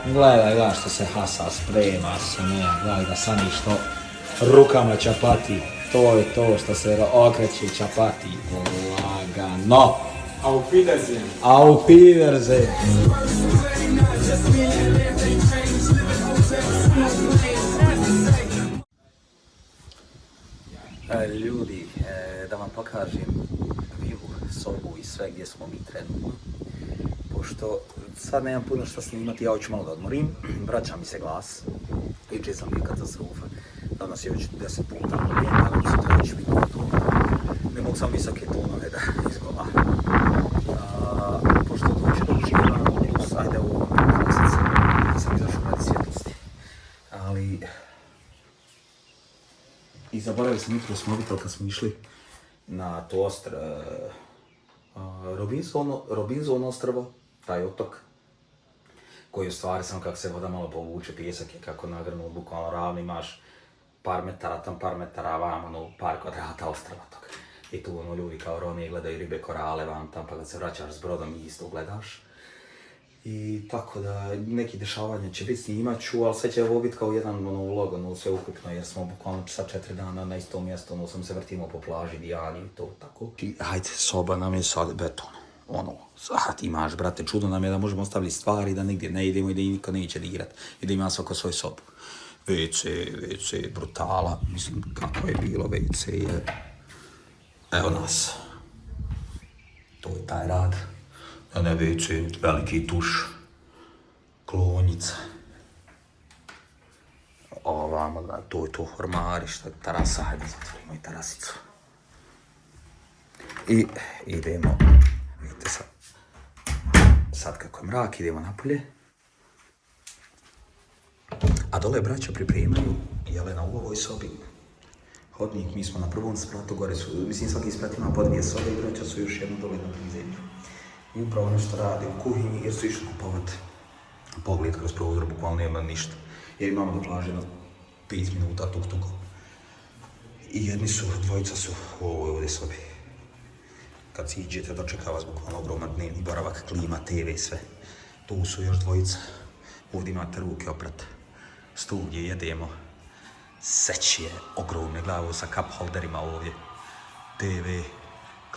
Gledaj što se Hasa sprema se, ne, gledaj ga sami što rukama čapati. To je to što se okreće čapati. Lagano. Auf Wiedersehen. Auf Wiedersehen. Ljudi, da vam pokažem vilu, sobu i sve gdje smo mi trenutno. Pošto sad nemam puno što snimati, ja hoću malo da odmorim, vraća mi se glas. Jučer sam bio katastrofa, danas je već 10 puta, nadam se da će biti gotovo. Ne mogu sam visoke tonove da izgovaram. Pošto dođe do uživa, plus ajde ovo mjesec, sam izašao radi svjetlosti. Ali... I zaboravili sam jutros mobitel kad smo išli na tost Robinson ostrvo, taj otok, koji u stvari samo kako se voda malo povuče, pjesak je kako nagrnut, bukvalno ravno imaš par metara tam, par metara vam, par kvadrata ostrva toga. I tu ljudi kao Ronije gledaju ribe, korale vam tam, pa kad se vraćaš s brodom i isto gledaš. I tako da neki dešavanja će biti, snimat ću, ali sve će ovo biti kao jedan vlog, sve ukupno, jer smo bukvalno sad 4 dana na istom mjestu, sam se vrtimo po plaži, Dijani i to tako. I hajde, soba nam je sad beton, sad imaš, brate, čudno nam je da možemo ostaviti stvari, da nigdje ne idemo i da niko neće dirat, i da ima svako svoju sobu. WC, brutala, mislim, kako je bilo, WC je, evo nas, to je taj rad. Ne WC, veliki tuš, klonjica. Ovamo, to je to ormarište, terasa, hajde zatvorimo i terasicu. I idemo, vidite sad kako je mrak, idemo napolje. A dole braća pripremaju, Jelena u ovoj sobi. Hodnik, mi smo na prvom spratu, gore su, mislim svaki sprat ima po 2 sobe i braća su još jedno dole na prizemlju. I upravo nešto radi u kuhinji jer su išli kupovat pogled kroz prozor, bukvalno nema ništa. Jer imamo do plaže na 5 minuta tuk-tuko. I dvojica su u ovoj ovdje sobi. Kad si iđete, dočeka vas bukvalno ogroman dnevni boravak, klima, TV, sve. Tu su još dvojica. Ovdje imate ruke oprat. Stol gdje jedemo. Sećije ogromne glave sa cup holderima ovdje. TV,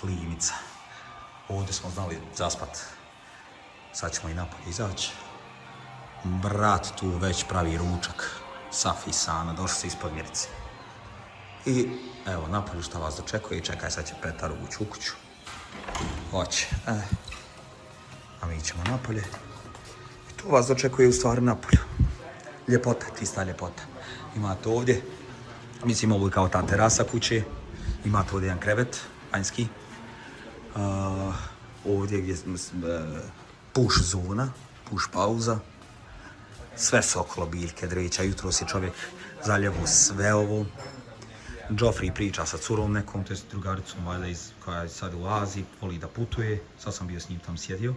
klimica. Ovdje smo znali zaspat. Sad ćemo i napolje izaći. Brat tu već pravi ručak. Safi Sana, došli se ispod Mirice. I evo napolju šta vas dočekuje. Čekaj, sad će Petar ući u kuću. Hoće. A mi ćemo napolje. I tu vas dočekuje u stvari napolju. Ljepota, čista ljepota. Imate ovdje, mislim ovo je kao ta terasa kuće. Imate ovdje jedan krevet, vanjski. Ovdje gdje push zona, push pauza. Sve se okolo biljke, dreća, jutros je čovjek zaljevo sve ovo. Joffrey priča sa curom nekom, to je drugaricom valjda koja je sad u Aziji, voli da putuje. Sad sam bio s njim tam sjedio.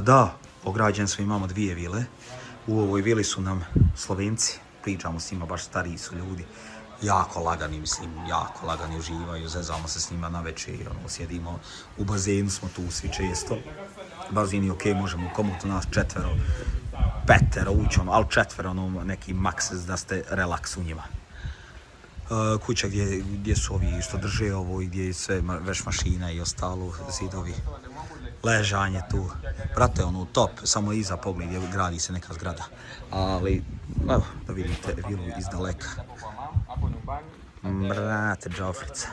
Da, ograđen smo, imamo 2 vile. U ovoj vili su nam Slovenci, pričamo s njima, baš stariji su ljudi. Jako lagani, jako lagani, uživaju, zezamo se s njima na večer, sjedimo u bazenu, smo tu svi često. Bazen je okej, možemo u komotu nas 4, 5 ući, ali 4 neki maks da ste relaks u njima. Kuća gdje su ovi što drže ovo i gdje je sve veš mašina i ostalo, zidovi. Ležanje tu, brate, top, samo iza pogled gdje gradi se neka zgrada. Ali, evo, da vidite vilu iz daleka. Brate, Joffrica.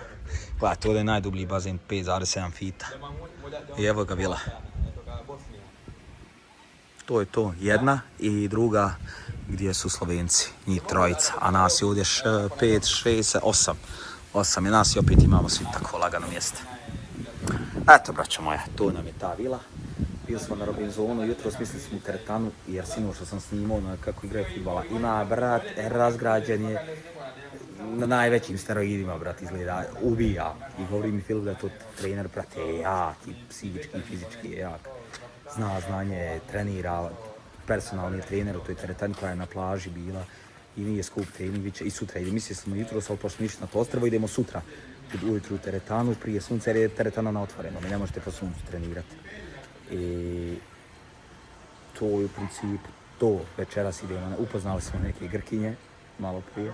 Gledajte, ovdje je najdublji bazen, 5,7 fita. I evo ga vila. To je to, jedna i druga gdje su Slovenci, njih 3, a nas je ovdje 5, 6, 8. 8 je nas i opet imamo svi tako lagano mjesto. Eto, braćo moja, to nam je ta vila. Bili smo na Robinsonu, jutros mislili smo u teretanu, jer sinoć što sam snimao na kako igraju fudbala. Ima, brat, razgrađen je na najvećim steroidima, brat, izgleda, ubija. I govori mi Filip da je to trener, brate, je jak, i psihički, i fizički je jak. Zna znanje, trenira, personalni trener u toj teretani koja je na plaži bila. I nije skup trening, i sutra idemo. Mislili smo jutros, ali pošto ništa na to ostrvo, idemo sutra. Ujutru u teretanu, prije sunca, jer je teretana na otvorenom i ne možete po suncu trenirati. I to je u principu to. Večeras idemo, upoznali smo neke Grkinje, malo prije.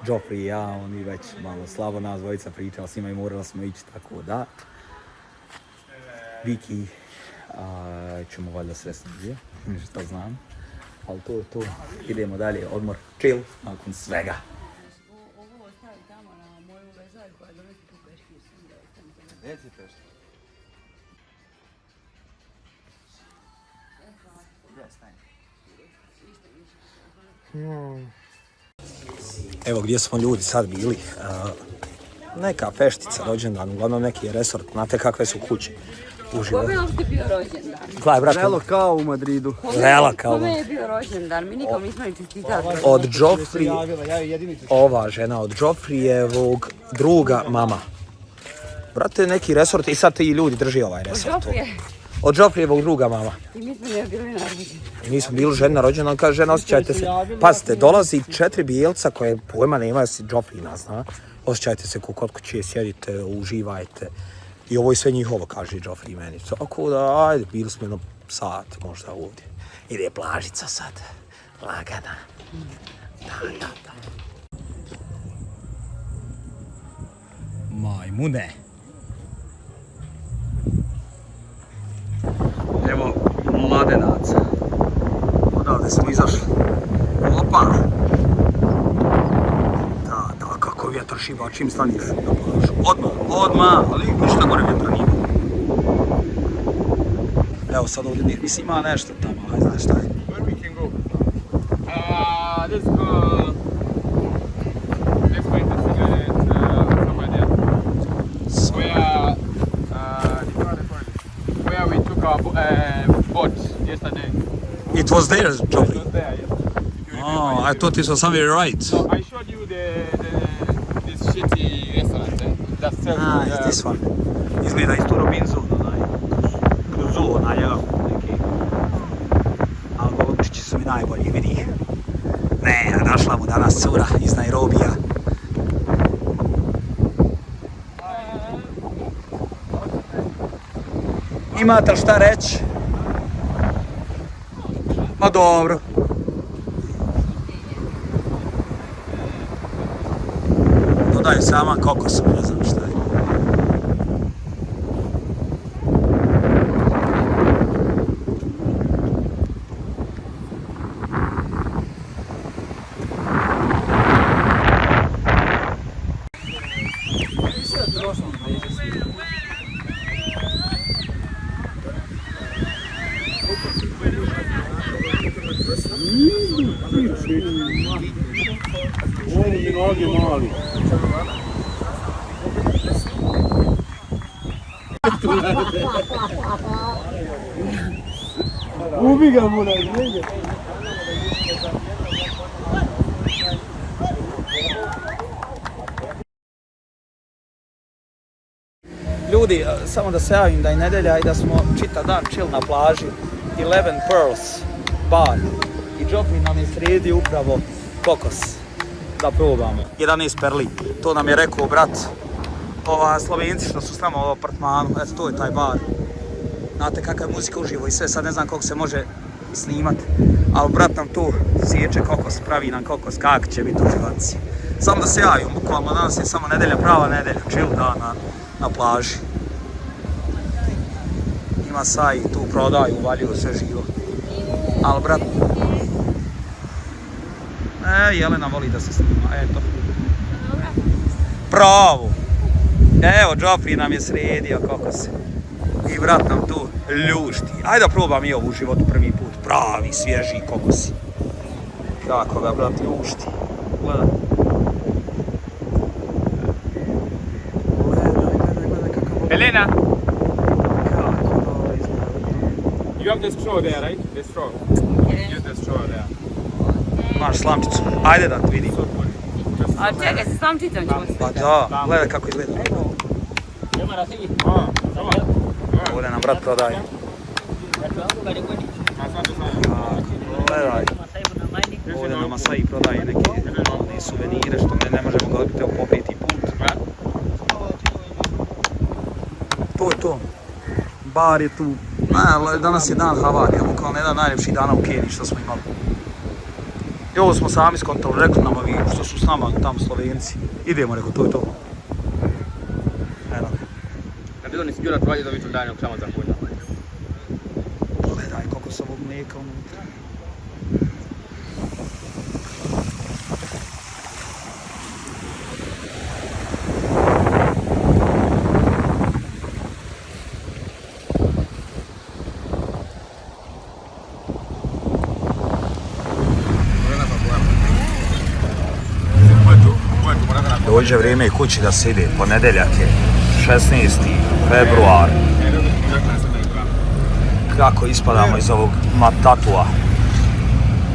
Joffrey i ja, oni već malo slabo nas dvojica pričali s njima i morali smo ići, tako da. Viki ćemo valjda sresno gdje, što znam. Ali to je to, idemo dalje, odmor, chill, nakon svega. Ovo ostavi tamo na moju vezaljku, a donesi tu peškir sam da ostanem. Reci peškir. Evo gdje smo ljudi sad bili, neka feštica, rođendan, uglavnom neki resort, znate kakve su kuće. Uživo. Kome je uopšte bio rođendan? Gledaj, brate. Relo kao u Madridu. Rela kao. Kome je bio rođendan? Mi nikom nismo ni čestitali. Od ova žena od Joffreyevog druga mama. Brate, neki resort i sad ti ljudi drži ovaj resort. Od Joffreyevog druga mama. I mi smo ne bili na rođendan. Mi smo bili žena rođena, on kaže žena osjećajte se. Pazite, dolazi 4 bijelca koje pojma nema, si Joffrey nas zna. Osjećajte se kod kuće, sjedite, uživajte. I ovo je sve njihovo, kaže Joffrey meni. Tako da, ajde, bili smo jedno sat možda ovdje. Ide plažica sad, lagana. Da. Majmune. Evo, mladenaca. Odavde smo izašli. Opa! Da, kako vjetar šiba, čim staniš na plažu. Odmah, ali ništa gore vjetra nije. Evo sad ovdje nije, mislim ima nešto tamo, aj znaš šta je. Where we can go? Let's go into Sigaret, somewhere there. Where we took our boat yesterday. It was there, It Joffrey. was there, yes. Oh, I thought it was somewhere right. So I showed you this shitty restaurant that sells. It's this one. Izgleda isto Robinson, kroz zoo, neki. Ali golubčići su mi najbolji, vidi ih. Ne, našla mu danas cura iz Nairobija. Imate li šta reći? Ma dobro. Dodaju sama kokosom, ne znam šta je. Ubi ga mora, ne? Ljudi, samo da se javim da je nedelja i da smo čitav dan chill na plaži. 11 Pearls bar. I Joffrey nam je sredio upravo kokos. Da probamo. 11 perli. To nam je rekao brat. Slovenci što su s nama u apartmanu. Eto, to je taj bar. Znate kakva je muzika uživo i sve. Sad ne znam koliko se može snimati. Ali brat nam tu sječe kokos, pravi nam kokos. Kak će biti uživanci. Samo da se javim, bukvalno danas je samo nedelja, prava nedelja. Chill dan na plaži. Ima saj, tu prodaju, uvaljuju sve živo. Ali brat... Jelena voli da se snima, eto. Pravo! Evo, Joffrey nam je sredio kako se. I brat nam tu ljušti. Ajde da probam i ovo u životu prvi put. Pravi, svježi kokosi. Kako ga brat ljušti. Gledaj. Gledaj kako... Elena, Kako dobro izgleda. you have the straw there, right? The straw. Use the straw there. Imaš slamčicu. Ajde da te vidim. A čekaj, sa slamčicom ćemo se. Pa da, gledaj kako izgleda. Ovdje nam brat prodaje. Gledaj. Ovdje nam Masai prodaje neke suvenire što ne možemo ga odbiti po peti put. To je to. Bar je tu Danas je dan Havarija, bukvalno jedan najljepših dana u Keniji što smo imali. I ovo smo sami skontali, rekli nam ovi što su s nama tamo Slovenci. Idemo, rekao, to je to. Evo ga. Kad bilo nisi bio na provalji da viču danjog samo za konja. Pogledaj koliko se ovog mlijeka unutra. Dođe vrijeme i kući da se ide, ponedjeljak je, 16. februar. Kako ispadamo iz ovog Matatua.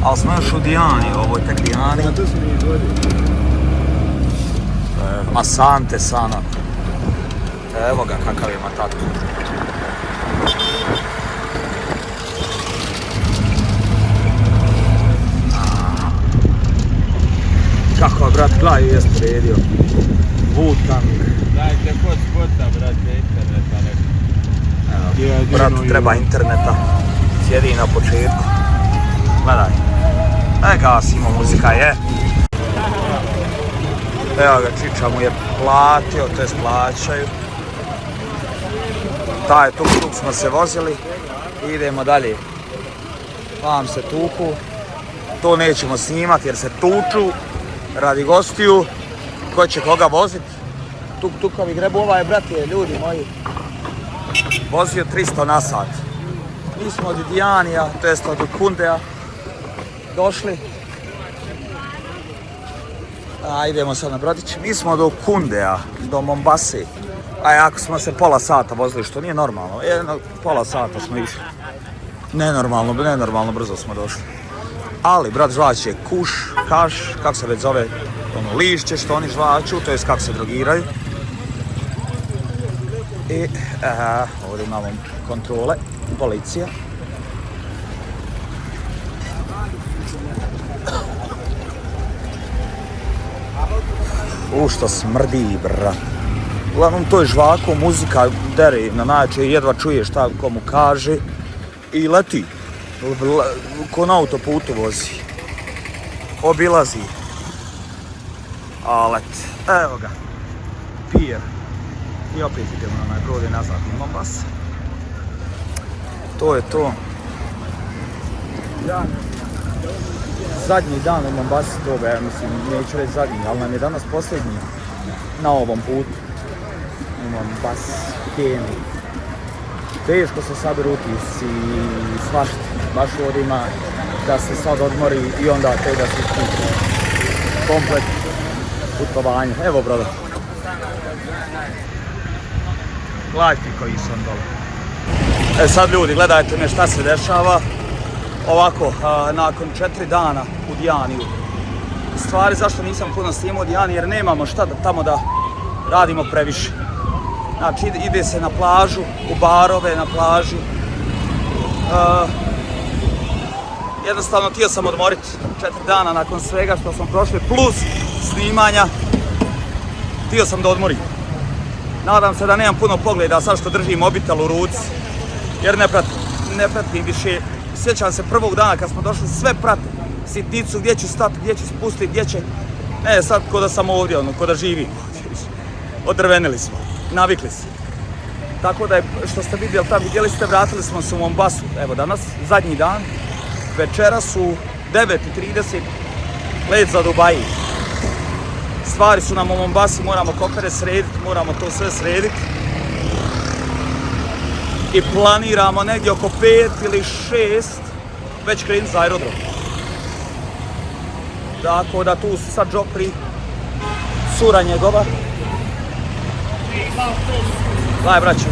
Ali smo još u Diani, ovo je tek Diani. Asante Sana. Evo ga kakav je Matatu. Kako je brat Glaj je sredio. Wutang. Dajte kod spota, brate, interneta neko. Brat treba interneta. Sjedi na početku. Gledaj. Gasimo, muzika je. Evo ga, Čiča mu je platio, to jest plaćaju. Taj tuk smo se vozili i idemo dalje. Vam se tuku. To nećemo snimati jer se tuču radi gostiju. Ko će koga voziti? Tukovi grebu, ovaj brat je, ljudi moji, vozio 300 na sat. Mi smo od Dijanija, to jest od Kundea, došli. Idemo sad na brodić. Mi smo do Kundea, do Mombase. Ako smo se pola sata vozili, što nije normalno. Pola sata smo išli. Nenormalno brzo smo došli. Ali brat žvaće kaš, kako se već zove, ono lišće što oni žvaću, to jest kako se drogiraju. I ovdje imamo kontrole, policija. Što smrdi, brat. Uglavnom to je žvako, muzika dere na način, jedva čuje šta komu kaže i leti. Ko na autoputu vozi. Obilazi. Alet. Evo ga. Pier. I opet idemo na onaj brod i nazad na Mombasa. To je to. Zadnji dan u Mombasi toga, ja mislim, neću reći zadnji, ali nam je danas posljednji na ovom putu. U Mombasi, Keniji. Teško se sabiru utisci i svašta. Baš ovdje ima da se sad odmori i onda te da se isputi. Komplet putovanje. Evo, brother. Gledajte koji sam dole. Sad ljudi, gledajte me šta se dešava. Ovako, nakon 4 dana u Dijaniju. Stvari zašto nisam puno snimao u Dijani, jer nemamo šta tamo da radimo previše. Znači ide se na plažu, u barove na plaži. Jednostavno htio sam odmoriti 4 dana nakon svega što smo prošli, plus snimanja. Htio sam da odmorim. Nadam se da nemam puno pogleda sad što držim mobitel u ruci, jer ne pratim više. Sjećam se prvog dana kad smo došli, sve pratim. Sitnicu, gdje ću stati, gdje ću spustiti, gdje će... Ne, sad ko da sam ovdje, ko da živim. Odrvenili smo, navikli se. Tako da je, što ste vidjeli ste, vratili smo se u Mombasu. Evo danas, zadnji dan, večera su 9:30, let za Dubaji. Stvari su nam u Mombasi, moramo kopere srediti, moramo to sve srediti. I planiramo negdje oko 5 ili 6 već krenuti za aerodrom. Tako da tu su sad Džopri, cura njegova. Daj braću,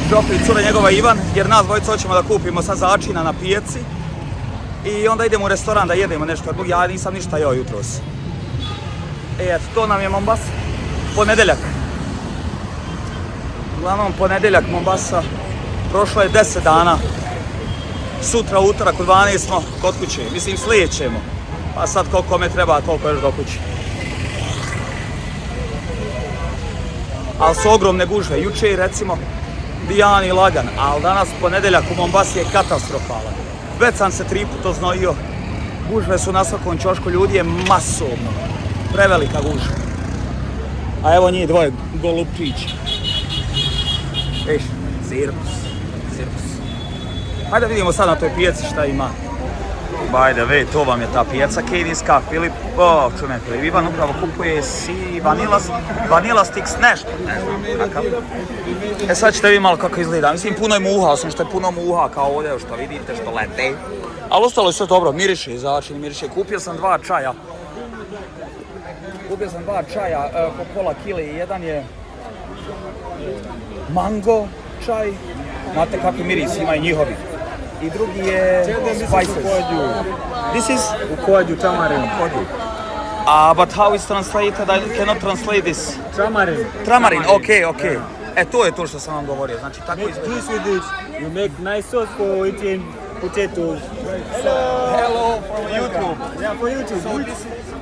Džopri, cura njegova Ivan, jer nas dvojica hoćemo da kupimo sad začina na pijaci. I onda idemo u restoran da jedemo nešto, jer ja nisam ništa jeo jutros. Eto, to nam je Mombasa, ponedjeljak. Uglavnom ponedjeljak Mombasa, prošlo je 10 dana. Sutra utorak u 12 smo kod kuće, mislim slijećemo. Pa sad koliko me treba, koliko još do kuće. Ali su ogromne gužve, jučer recimo Dijani lagan, ali danas ponedjeljak u Mombasi je katastrofalan. Već sam se 3 puta oznojio. Gužve su na svakom ćošku, ljudi je masovno. Prevelika gužva. A evo njih dvoje golupčići. Viš, cirkus. Hajde vidimo sad na toj pijaci šta ima. By the way, to vam je ta pijaca kedijska. Filip, čujem, Filip Ivan upravo kupuje si vanila sticks, nešto. Sad ćete vi malo kako izgleda. Mislim, puno je muha, osim što je puno muha kao ovdje što vidite, što lete. Ali ostalo je sve dobro, miriše, začin miriše. Kupio sam 2 čaja. Po pola kile. Jedan je mango čaj. Znate kakvi miris ima i njihovi. I drugi je spices. This is Ukođu, tamarin. but how is translated? I cannot translate this. Tamarin. Tramarin, okay. To je to što sam vam govorio. Znači tako Make izgleda. juice with it. You make nice sauce for eating potatoes. Hello from YouTube. Yeah, for YouTube. So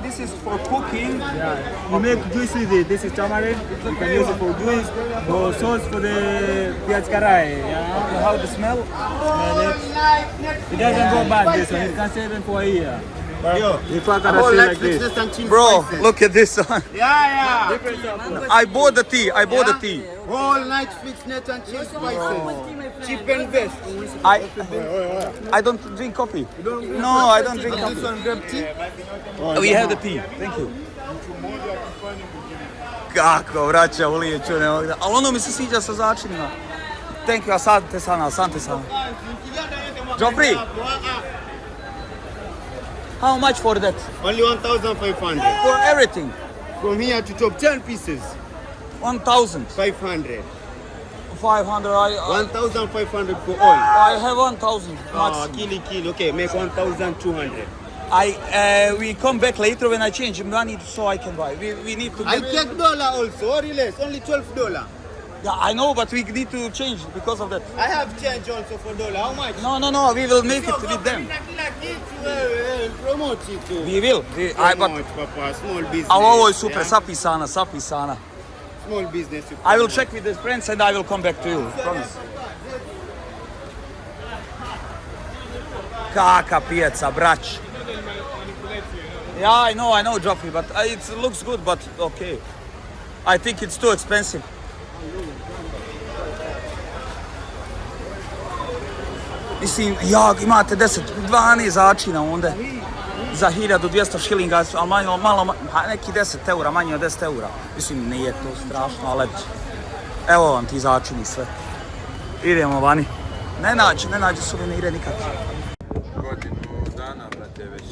this is for cooking. Yeah. You make juice with it. This is tamarind. You can use it for juice, for sauce for the piaz karai. Yeah. How the smell? Smell it. It doesn't go bad. This one. It can save it for a year. Yo, If I can say like this. Bro, look at this one. yeah. I bought the tea. Whole night fitness and cheese spices. Cheap and best. I don't drink coffee. No, I don't drink This coffee. one grab tea. We have the tea. Thank you. Kako vraća u lijeću, ne mogu da. Ali ono mi se sviđa sa začinima. Thank you, asante sana. Joffrey, how much for that? Only 1,500. For everything? From here to top 10 pieces. 1,000. 500. 500. 1,500 for all. I have 1,000 max. Kill. Okay, make 1,200. We come back later when I change money so I can buy. We need to I get... take dollar also, or less, only $12. Yeah, I know, but we need to change because of that. I have change also for dollar. How much? No, we will make it with them. Promote it too. We will. But Promote, Papa. Small business. ali ovo je super, yeah? sapisana. Small business. I will check with the friends and I will come back to you. Promise. Kaka pijaca, brać. Yeah, I know, Joffrey, but it looks good, but okay. I think it's too expensive. Mislim, imate 12 začina onda za 1200 šilinga, ali malo, neki 10 eura, manje od 10 eura. Mislim, nije to strašno, ali evo vam ti začini sve. Idemo vani. Ne nađe suvenire nikad. Godinu dana, brate, već.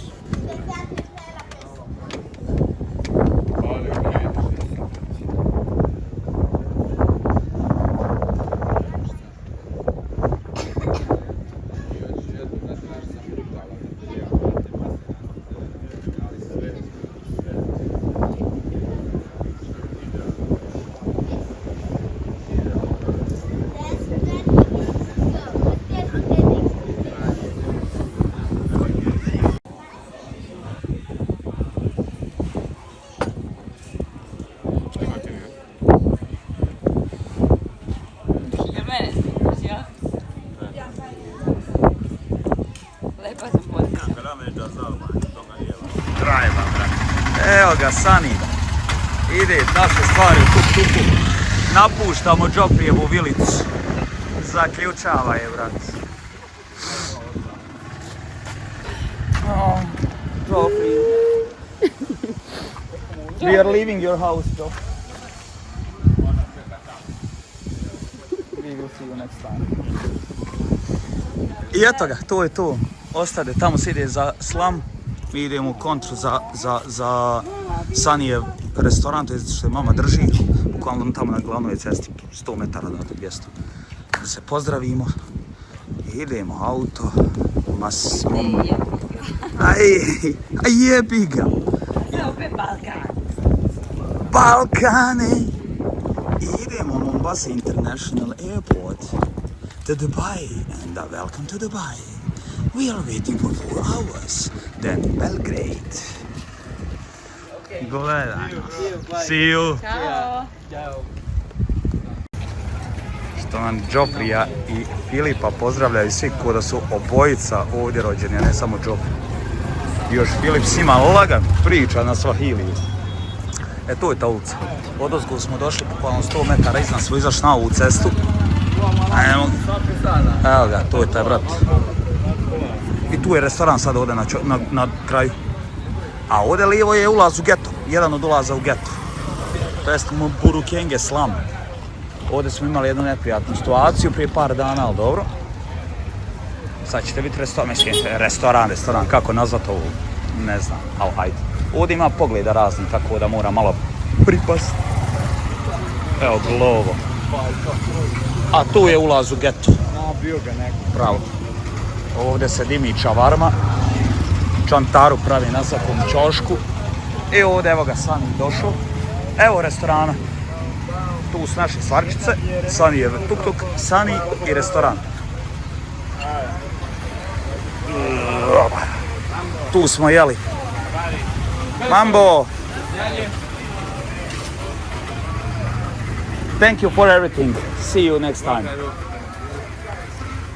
Evo ga, Sani. Ide naše stvari u tuk-tuku. Napuštamo Joffrijevu vilicu. Zaključava je, brat. Joffrey. We are leaving your house, Joffrey. We will see you next time. I eto ga, to je to. Ostade, tamo se ide za slam. Mi idemo u kontru za Sanijev restoran, to je što je mama drži, bukvalno tamo na glavnoj cesti, 100 metara, dakle 200. Da se pozdravimo i idemo, auto, aj jebi ga. Balkane. I idemo Mombasa International Airport to Dubai, and welcome to Dubai. We are waiting for 4 hours, then Belgrade. Gledaj. See you. Ćao. Gentleman Joffrija i Filipa pozdravljaju svi ko da su obojica ovdje rođeni, a ne samo Joffrey. Još Filip s njima lagan priča na Swahiliju. E, tu je ta ulica. Odozgo smo došli, bukvalno 100 metara iznad smo izašli na ovu cestu. Evo ga, tu je taj brat. I tu je restoran sad ovdje na kraju. A ovdje lijevo je ulaz u geto, jedan od ulaza u geto. To jest Burukenge slum. Ovdje smo imali jednu neprijatnu situaciju prije par dana, ali dobro. Sad ćete biti restoran, kako nazvat ovo, ne znam, ali hajde. Ovdje ima pogleda razni, tako da mora malo pripast. Evo, glovo. A tu je ulaz u geto. Pravo. Ovdje se dimi čavarma. Čantaru pravi na svakom ćošku. I ovdje, evo ga, Sani došao. Evo restorana. Tu su naše stvarčice. Sani je tuk-tuk, Sani i restoran. Tu smo jeli. Mambo! Thank you for everything. See you next time.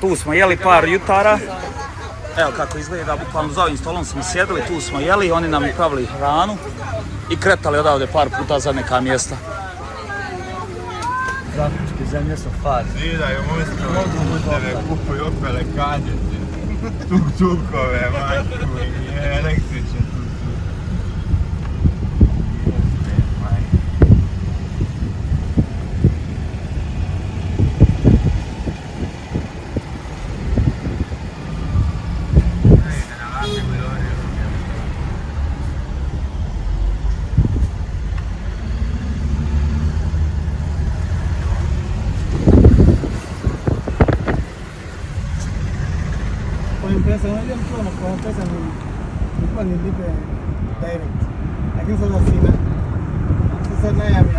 Tu smo jeli par jutara. Evo kako izgleda, bukvalno za ovim stolom smo sjedili, tu smo jeli, oni nam pravili hranu i kretali odavde par puta za neka mjesta. Afričke zemlje su faz. Zidaju usta, puteve, kupuju opele kadjeti. Tuk-tukove, majku, i električne tuk-tuk. Cuando empiezan ni libre direct. Aquí son las finas. Esa es la llave.